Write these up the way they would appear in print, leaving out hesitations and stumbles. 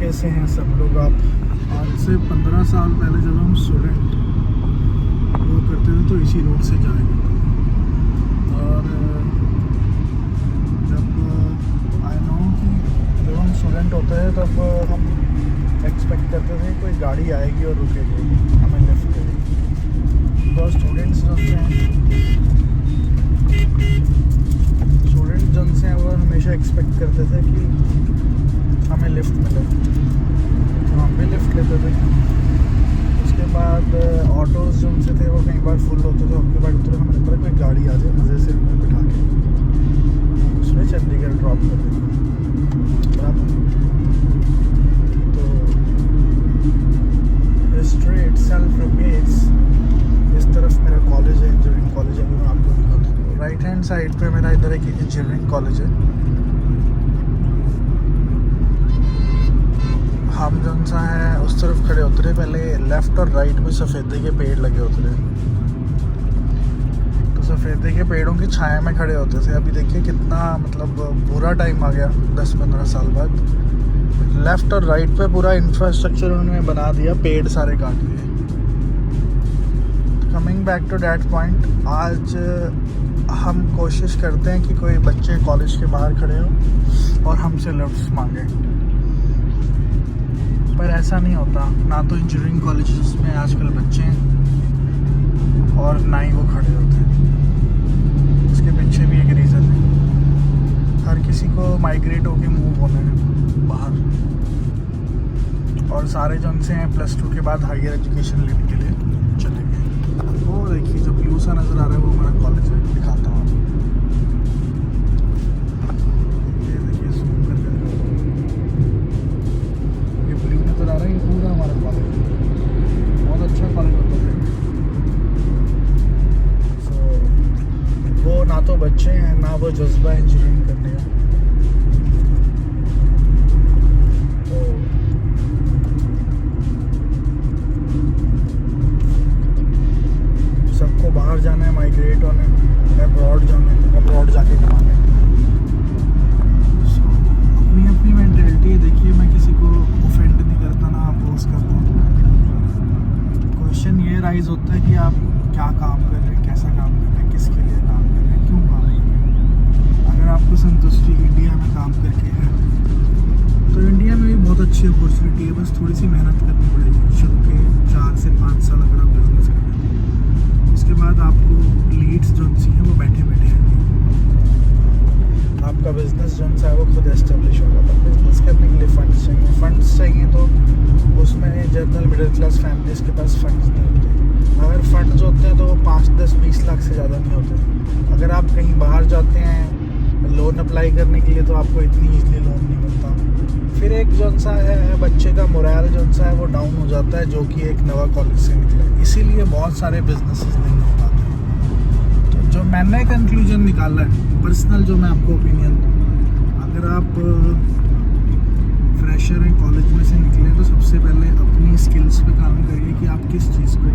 कैसे हैं सब लोग। आप आज से 15 साल पहले जब हम स्टूडेंट हुआ करते थे तो इसी रोड से जाया करते थे। और जब आई नो कि जब हम स्टूडेंट होते हैं तब हम एक्सपेक्ट करते थे कोई गाड़ी आएगी और रुकेगी, हमें लिफ्ट करेगी। तो स्टूडेंट्स जन से वो हमेशा एक्सपेक्ट करते थे कि हमें लिफ्ट मिले, तो हम भी लिफ्ट लेते थे। उसके बाद ऑटोज़ जो उनसे थे वो कई बार फुल होते थे, उसके बाद उतरे हमें लगता था कोई गाड़ी आ जाए मज़े से हमें बिठा के उसमें चंडीगढ़ ड्रॉप कर देगी। तो हिस्ट्री इटसेल्फ रिपीट्स। इस तरफ मेरा कॉलेज है, इंजीनियरिंग कॉलेज है, मैं आपको दिखाता हूँ। राइट हैंड साइड पे मेरा इधर एक इंजीनियरिंग कॉलेज है। हम जौन सा है उस तरफ खड़े होते रहे, पहले लेफ़्ट और राइट में सफ़ेदे के पेड़ लगे होते रहे, तो सफ़ेदे के पेड़ों की छाया में खड़े होते थे। अभी देखिए कितना मतलब बुरा टाइम आ गया 10-15 साल बाद। लेफ़्ट और राइट पे पूरा इंफ्रास्ट्रक्चर उन्होंने बना दिया, पेड़ सारे काट दिए। Coming back to that point, आज हम कोशिश करते हैं कि कोई बच्चे कॉलेज के बाहर खड़े हों और हमसे लिफ्ट्स मांगे, पर ऐसा नहीं होता। ना तो इंजीनियरिंग कॉलेजेस में आजकल बच्चे हैं और ना ही वो खड़े होते हैं। इसके पीछे भी एक रीज़न है, हर किसी को माइग्रेट होके मूव होना है बाहर, और सारे जन से हैं +2 के बाद हायर एजुकेशन लेने के लिए चले गए। वो देखिए जो ब्लू सा नज़र आ रहा है वो हमारा कॉलेज है, दिखाता हूँ। ये देखिए जूम करके ये ब्लू नज़र आ रहा है, ये पूरा हमारा कॉलेज है। बहुत अच्छा कॉलेज होता है। सो वो ना तो बच्चे हैं ना वो जज्बा इंजीनियरिंग करने का। तो सबको बाहर जाना है, माइग्रेट होना है, अब्रॉड जाना है, अब्रॉड जाके कमाना है। अपनी अपनी मेंटेलिटी देखिए, मैं किसी को ऑफेंड नहीं करता ना अपोज करता हूँ। क्वेश्चन ये राइज होता है कि आप क्या काम कर रहे हैं, कैसा काम कर रहे हैं, किसके लिए काम कर रहे हैं, क्यों काम कर रहे हैं। अगर आपको संतुष्टि इंडिया में काम करके है तो इंडिया में भी बहुत अच्छी अपॉर्चुनिटी है, बस थोड़ी सी मेहनत करनी पड़ेगी। शुरू के 4 से 5 साल अगर आप बिजनेस करें, उसके बाद आपको लीड्स जो सी हैं वो बैठे बैठे आएंगे। आपका बिज़नेस जो है वो खुद एस्टेब्लिश होगा। पर बिज़नेस करने के लिए फंड्स चाहिए तो उसमें जनरल मिडिल क्लास फैमिलीज़ के पास फंड्स नहीं होते। अगर फंड्स होते हैं तो वो 5-10-20 लाख से ज़्यादा नहीं होते। अगर आप कहीं बाहर जाते हैं लोन अप्लाई करने के लिए तो आपको इतनी ईजली लोन नहीं मिलता। फिर एक जौन सा है बच्चे का मोरल जौन सा है वो डाउन हो जाता है, जो कि एक नवा कॉलेज से निकला है। इसीलिए बहुत सारे बिजनेसेस नहीं हो पाते। तो जो मैंने कंक्लूजन निकाला है पर्सनल, जो मैं आपको ओपिनियन दूँ, अगर आप फ्रेशर हैं, कॉलेज में से निकले, तो सबसे पहले अपनी स्किल्स पे काम करिए कि आप किस चीज़ को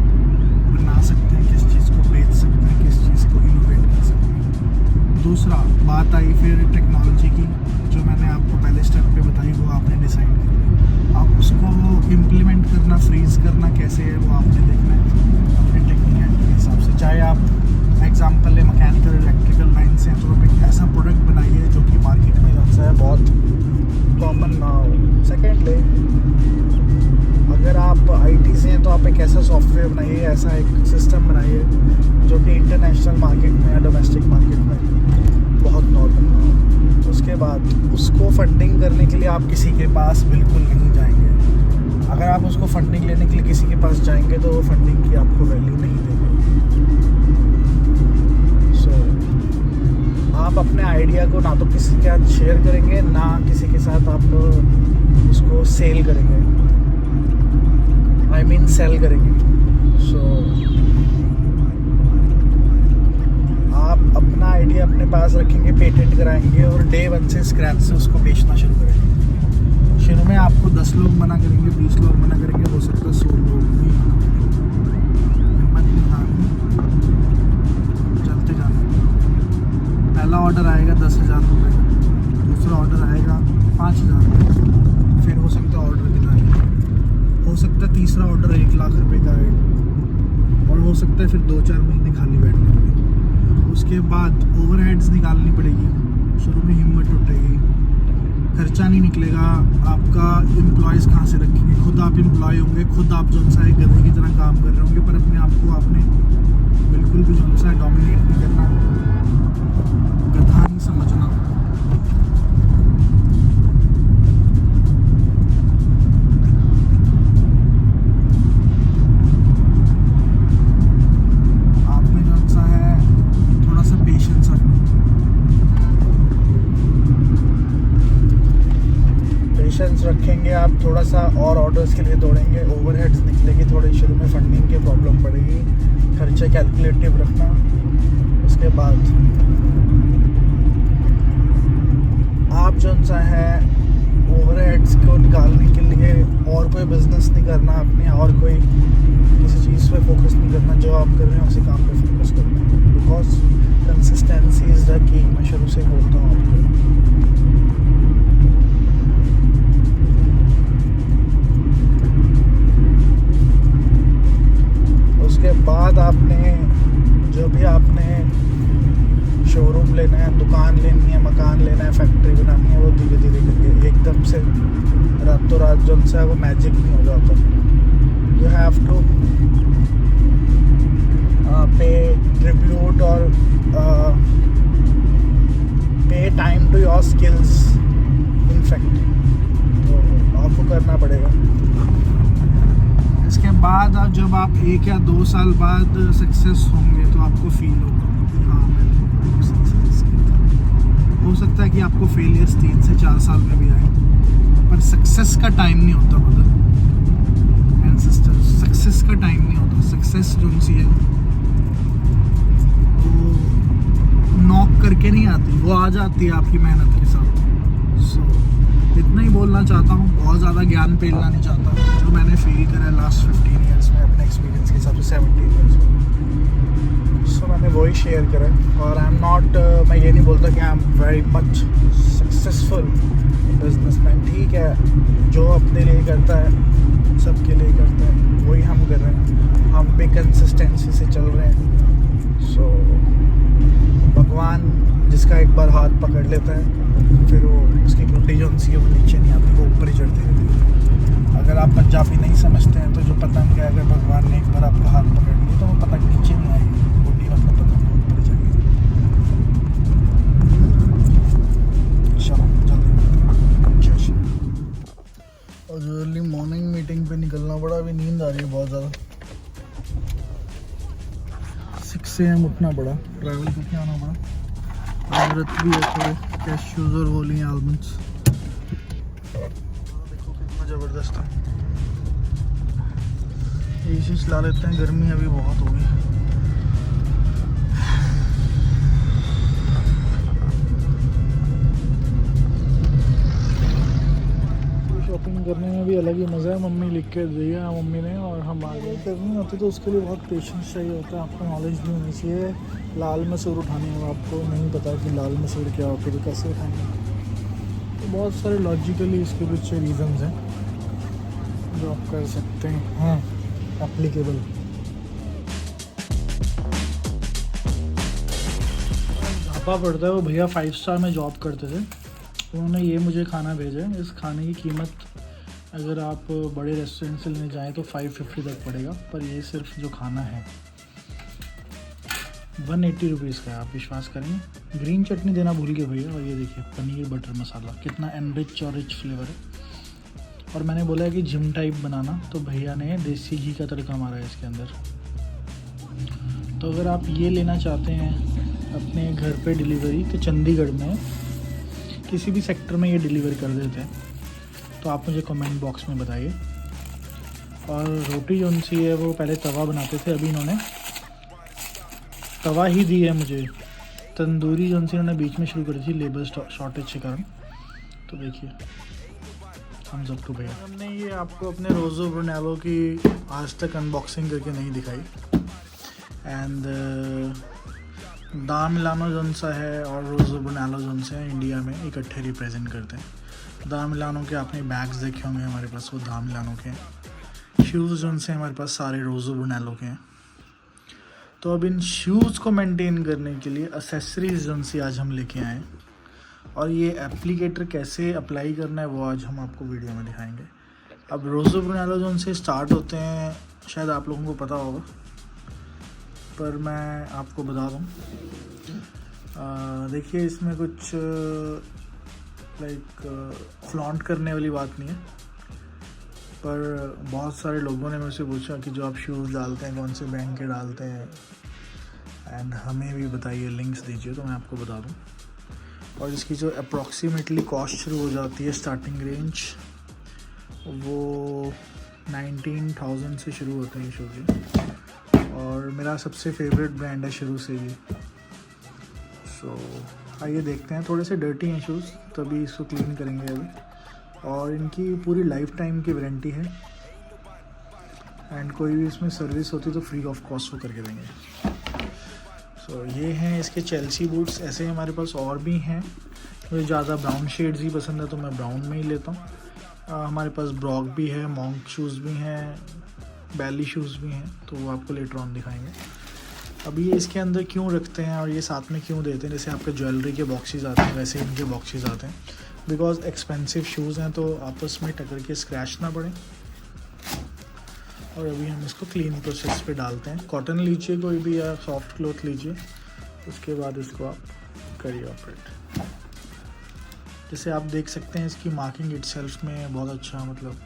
बना सकते हैं, किस चीज़ को बेच सकते हैं, किस चीज़ को इनोवेट कर सकते हैं। दूसरा बात आई फिर टेक्नोलॉजी की, जो मैंने आपको पहले स्टेप पे बताई वो आपने डिसाइड कर लिया। आप उसको इम्प्लीमेंट करना, फ्रीज करना कैसे है वो आपने देखना है अपने टेक्निक के हिसाब से। चाहे आप एग्जाम्पल है मैकेनिकल इलेक्ट्रिकल लाइन से हैं तो आप एक ऐसा प्रोडक्ट बनाइए जो कि मार्केट में जैसा है बहुत कॉमन ना हो। सेकेंडली, अगर आप IT से हैं तो आप एक ऐसा सॉफ्टवेयर बनाइए, ऐसा एक सिस्टम बनाइए जो कि इंटरनेशनल मार्केट में या डोमेस्टिक मार्केट में बहुत नॉर्मल हो। उसके बाद उसको फंडिंग करने के लिए आप किसी के पास बिल्कुल नहीं जाएंगे। अगर आप उसको फंडिंग लेने के लिए किसी के पास जाएंगे तो वो फंडिंग की आपको वैल्यू नहीं देंगे। आप अपने आइडिया को ना तो किसी के साथ शेयर करेंगे, ना किसी के साथ आप उसको सेल करेंगे, सेल करेंगे। आप अपना आइडिया अपने पास रखेंगे, पेटेंट कराएंगे और डे 1 से स्क्रैच से उसको बेचना शुरू करेंगे। शुरू में आपको 10 लोग मना करेंगे, 20 लोग मना करेंगे, हो सकता है 100 लोग भी हिम्मत नहीं हारनी, चलते जाना। पहला ऑर्डर आएगा 10,000 रुपये, दूसरा ऑर्डर आएगा 5,000 रुपये, फिर हो सकता है ऑर्डर सकता है फिर 2-4 महीने खाली बैठना पड़े। उसके बाद ओवरहेड्स निकालनी पड़ेगी, शुरू में हिम्मत टूटेगी, खर्चा नहीं निकलेगा, आपका एम्प्लॉयज़ कहाँ से रखेंगे, खुद आप एम्प्लॉय होंगे, खुद आप जो सा एक गधे की तरह काम कर रहे होंगे, पर अपने आप को आपने बिल्कुल भी जो सा डोमिनेट नहीं करना, गधा नहीं समझना। आपने जो सा है थोड़ा सा पेशेंस रखना, पेशेंस रखेंगे आप, थोड़ा सा और ऑर्डर्स के लिए दौड़ेंगे, ओवरहेड्स निकलेगी, थोड़ी शुरू में फंडिंग की प्रॉब्लम पड़ेगी, खर्चे कैलकुलेटिव रखना। उसके बाद आप जो सा है ओवरहेड्स को निकालने के लिए और कोई बिजनेस नहीं करना अपने, और कोई किसी चीज़ पे फोकस नहीं करना, जो आप कर रहे हैं उसी काम पे फोकस करना, because consistency is the key. मैं शुरू से बोलता हूँ आपको। उसके बाद आपने जो भी आपने शोरूम लेना है, दुकान लेनी है, मकान लेना है, फैक्ट्री बनानी है, वो धीरे धीरे करके, एकदम से रातों रात जो सा है वो मैजिक नहीं हो जाता। You have to pay tribute और pay time to your skills in fact, तो आपको करना पड़ेगा। इसके बाद जब आप 1 या 2 साल बाद सक्सेस होंगे तो आपको फील होगा हाँ मैंने सक्सेस किया। हो सकता है कि आपको फेलियर्स 3 से 4 साल में भी आए, पर सक्सेस का टाइम नहीं होता ब्रदर एंड सिस्टर्स, सक्सेस का टाइम नहीं होता। सक्सेस जो सी है वो नॉक करके नहीं आती, वो आ जाती है आपकी मेहनत के साथ। इतना ही बोलना चाहता हूँ, बहुत ज़्यादा ज्ञान पेलना नहीं चाहता, जो मैंने फील करा है लास्ट 15 ईयर्स में अपने एक्सपीरियंस के हिसाब से 17 ईयर्स में, सो मैंने वही शेयर करा है। और आई एम नॉट, मैं ये नहीं बोलता कि I am very much successful businessman, ठीक है, जो अपने लिए करता है सबके लिए करता है, वही हम कर रहे हैं, हम भी कंसिस्टेंसी से चल रहे हैं। सो भगवान जिसका एक बार हाथ पकड़ लेता है फिर वो उसकी गुड्डी जो सी है वो नीचे नहीं आती, वो ऊपर ही चढ़ती रहती है। अगर आप पंजाबी नहीं समझते हैं तो जो पतंग है, अगर भगवान ने एक बार आपका हाथ पकड़ लिया तो वो पतंग नीचे नहीं आएगी, गुड्डी मतलब पतंग ऊपर जाएगी। चलो जल्दी और अर्ली मॉर्निंग मीटिंग पे निकलना पड़ा, अभी नींद आ रही है बहुत ज़्यादा। 6 AM उठना पड़ा, ट्रैवल करके आना पड़ा, व्रत भी है, थोड़े कैश्यूज और वो लिए आलमंड्स। देखो कितना ज़बरदस्त है, एसी चला लेते हैं, गर्मी अभी बहुत हो गई। शॉपिंग करने में भी अलग ही मज़ा है, मम्मी लिख के दिया मम्मी ने, और हम आगे करनी होती तो उसके लिए बहुत पेशेंस चाहिए होता है, आपको नॉलेज भी होनी चाहिए। लाल मसूर उठाने में आपको नहीं पता कि लाल मसूर क्या होती है, कैसे उठाएंगे, तो बहुत सारे लॉजिकली इसके पीछे रीज़न्स हैं जो आप कर सकते हैं एप्लीकेबल। झापा पड़ता है, वो भैया 5 स्टार में जॉब करते थे, उन्होंने ये मुझे खाना भेजा है। इस खाने की कीमत अगर आप बड़े रेस्टोरेंट से लेने जाएँ तो 550 तक पड़ेगा, पर ये सिर्फ जो खाना है 180 रुपीज़ का है, आप विश्वास करेंगे। ग्रीन चटनी देना भूल गए भैया, और ये देखिए पनीर बटर मसाला, कितना एनरिच और रिच फ्लेवर है। और मैंने बोला है कि जिम टाइप बनाना, तो भैया ने देसी घी का तड़का मारा है इसके अंदर। तो अगर आप ये लेना चाहते हैं अपने घर पे डिलीवरी, तो चंडीगढ़ में किसी भी सेक्टर में ये डिलीवर कर देते हैं, तो आप मुझे कमेंट बॉक्स में बताइए। और रोटी जो सी है वो पहले तवा बनाते थे, अभी इन्होंने तवा ही दी है मुझे। तंदूरी जो सी इन्होंने बीच में शुरू करी थी लेबर शॉर्टेज के कारण। तो देखिए हम सब टू भैया, हमने ये आपको अपने रोज़ो ब्रुनेलो की आज तक अनबॉक्सिंग करके नहीं दिखाई। एंड दा मिलानो जोन सा है और रोज़ो ब्रुनेलो जोन से है, इंडिया में इकट्ठे रिप्रेजेंट करते हैं। दा मिलानो के आपने बैग्स देखे होंगे हमारे पास, वो दा मिलानो के हैं। शूज़ जोन से हमारे पास सारे रोज़ो ब्रुनेलो के हैं। तो अब इन शूज़ को मेंटेन करने के लिए एसेसरीज जो सी आज हम लेके आए और ये एप्लीकेटर कैसे अप्लाई करना है वो आज हम आपको वीडियो में दिखाएंगे। अब रोज़ो ब्रुनेलो जो उनसे स्टार्ट होते हैं शायद आप लोगों को पता होगा, पर मैं आपको बता दूँ। देखिए इसमें कुछ फ्लॉन्ट करने वाली बात नहीं है, पर बहुत सारे लोगों ने मुझसे पूछा कि जो आप शूज़ डालते हैं कौन से ब्रांड के डालते हैं, एंड हमें भी बताइए, लिंक्स दीजिए तो मैं आपको बता दूं। और इसकी जो अप्रॉक्सीमेटली कॉस्ट शुरू हो जाती है, स्टार्टिंग रेंज वो 19,000 से शुरू होते हैं शूज़ की, और मेरा सबसे फेवरेट ब्रांड है शुरू से ही। सो आइए देखते हैं। थोड़े से डर्टी हैं शूज़, तभी इसको क्लीन करेंगे अभी। और इनकी पूरी लाइफ टाइम की वारंटी है, एंड कोई भी इसमें सर्विस होती तो फ्री ऑफ कॉस्ट वो करके देंगे। सो ये हैं इसके चेल्सी बूट्स। ऐसे हमारे पास और भी हैं, मुझे ज़्यादा ब्राउन शेड्स ही पसंद है तो मैं ब्राउन में ही लेता हूँ। हमारे पास ब्रॉक भी है, मॉन्क शूज़ भी हैं, बैली शूज़ भी हैं, तो वो आपको लेटर ऑन दिखाएंगे। अभी ये इसके अंदर क्यों रखते हैं और ये साथ में क्यों देते हैं, जैसे आपके ज्वेलरी के बॉक्सेस आते हैं वैसे इनके बॉक्सेस आते हैं, बिकॉज एक्सपेंसिव शूज़ हैं तो आपस में टक्कर के स्क्रैच ना पड़े। और अभी हम इसको क्लीन प्रोसेस पे डालते हैं। कॉटन लीजिए कोई भी या सॉफ्ट क्लॉथ लीजिए, उसके बाद इसको आप करिए ऑपरेट। जैसे आप देख सकते हैं इसकी मार्किंग इटसेल्फ में बहुत अच्छा मतलब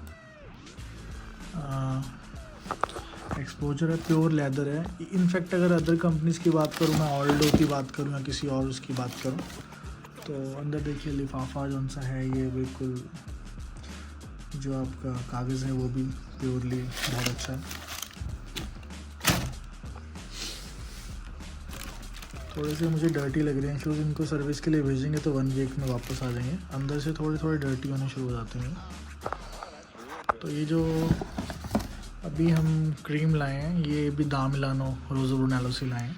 एक्सपोजर है, प्योर लेदर है। इनफैक्ट अगर अदर कंपनीज की बात करूँ, मैं ऑल्डो की बात करूँ या किसी और उसकी बात करूँ, तो अंदर देखिए लिफाफा जौन सा है ये बिल्कुल जो आपका कागज़ है वो भी प्योरली बहुत अच्छा है। थोड़े से मुझे डर्टी लग रहे हैं शूज़, इनको सर्विस के लिए भेजेंगे तो 1 वीक में वापस आ जाएंगे। अंदर से थोड़े थोड़े डर्टी होने शुरू हो जाते हैं। तो ये जो अभी हम क्रीम लाए हैं ये भी दा मिलानो रोज़ो ब्रुनेलो से लाए हैं।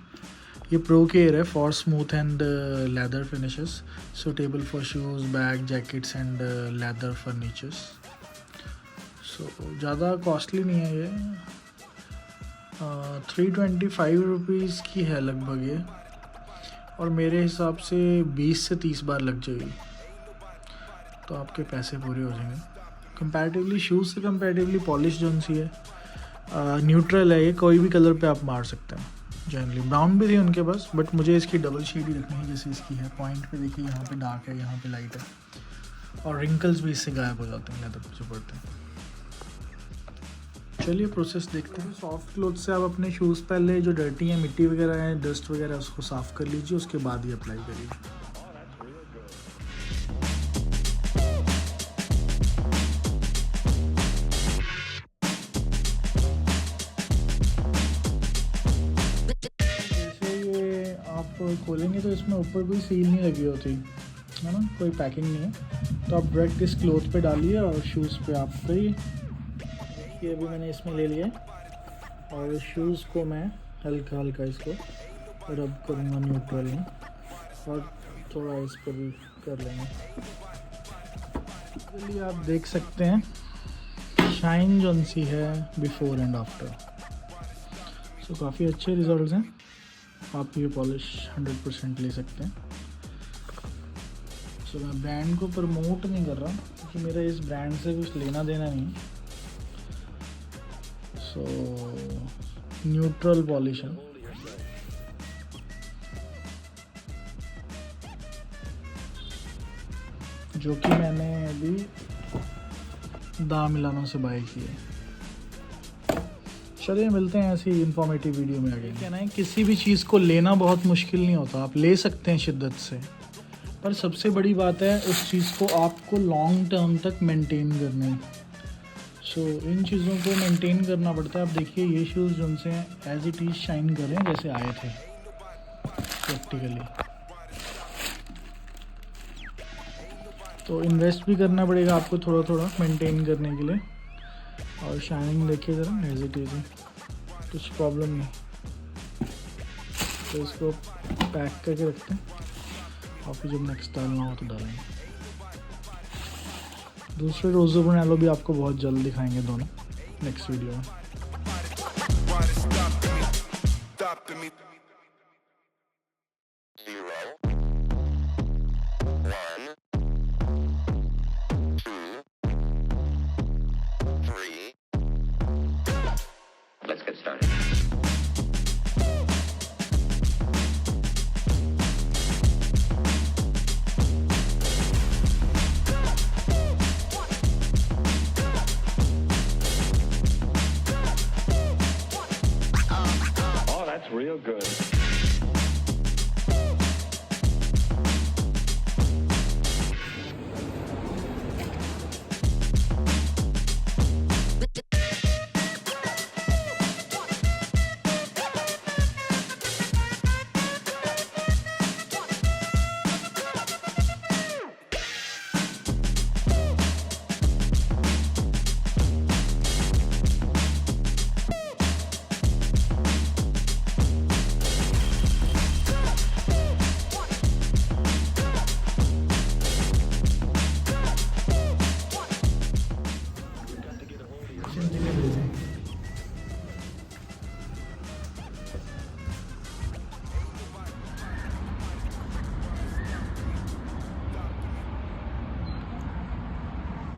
ये प्रो केयर है for smooth and leather finishes, suitable for shoes, bag, jackets and leather furnitures. So ज़्यादा कॉस्टली नहीं है ये, 325 रुपीज़ की है लगभग ये, और मेरे हिसाब से 20 से 30 बार लग जाएगी तो आपके पैसे पूरे हो जाएंगे। कंपैरेटिवली शूज़ से कंपैरेटिवली पॉलिश जो सी है न्यूट्रल है, ये कोई भी कलर पे आप मार सकते हैं। जनरली ब्राउन भी थी उनके पास, बट मुझे इसकी डबल शेड ही रखनी है जैसे इसकी है। पॉइंट पे देखिए यहाँ पे डार्क है, यहाँ पे लाइट है, और रिंकल्स भी इससे गायब हो जाते हैं लेदर पे जो पड़ते हैं। चलिए प्रोसेस देखते हैं। सॉफ्ट क्लॉथ से आप अपने शूज़ पहले जो डर्टी है, मिट्टी वगैरह है, डस्ट वगैरह, उसको साफ़ कर लीजिए, उसके बाद ही अप्लाई करिए। जैसे ये आप खोलेंगे तो इसमें ऊपर कोई सील नहीं लगी होती है ना, कोई पैकिंग नहीं है, तो आप डायरेक्ट इस क्लॉथ पे डालिए और शूज़ पे आप करिए। ये अभी मैंने इसमें ले लिया और शूज़ को मैं हल्का हल्का इसको रब करूँगा न्यूट्रल में, और थोड़ा इस पर भी कर लेंगे। चलिए आप देख सकते हैं शाइन जौन सी है बिफोर एंड आफ्टर। सो काफ़ी अच्छे रिजल्ट्स हैं। आप ये पॉलिश 100% ले सकते हैं। सो मैं ब्रांड को प्रमोट नहीं कर रहा क्योंकि मेरा इस ब्रांड से कुछ लेना देना नहीं। सो न्यूट्रल पॉलिश है। जो कि मैंने अभी दा मिलानो से बाय की है। चलिए मिलते हैं ऐसी इंफॉर्मेटिव वीडियो में आगे। कहना है किसी भी चीज़ को लेना बहुत मुश्किल नहीं होता, आप ले सकते हैं शिद्दत से, पर सबसे बड़ी बात है उस चीज़ को आपको लॉन्ग टर्म तक मेंटेन करनी। सो इन चीज़ों को मेंटेन करना पड़ता है। आप देखिए ये शूज़ जो से एज इट इज़ शाइन कर रहे हैं जैसे आए थे प्रैक्टिकली। तो इन्वेस्ट भी करना पड़ेगा आपको थोड़ा थोड़ा मेंटेन करने के लिए। और शाइनिंग देखिए ज़रा एज इट इज़, कुछ प्रॉब्लम नहीं। तो इसको पैक करके रखते हैं, और फिर जब नेक्स्ट डालना हो तो डालेंगे। दूसरे रोज़ो ब्रुनेलो भी आपको बहुत जल्द दिखाएंगे दोनों नेक्स्ट वीडियो में। stopping me.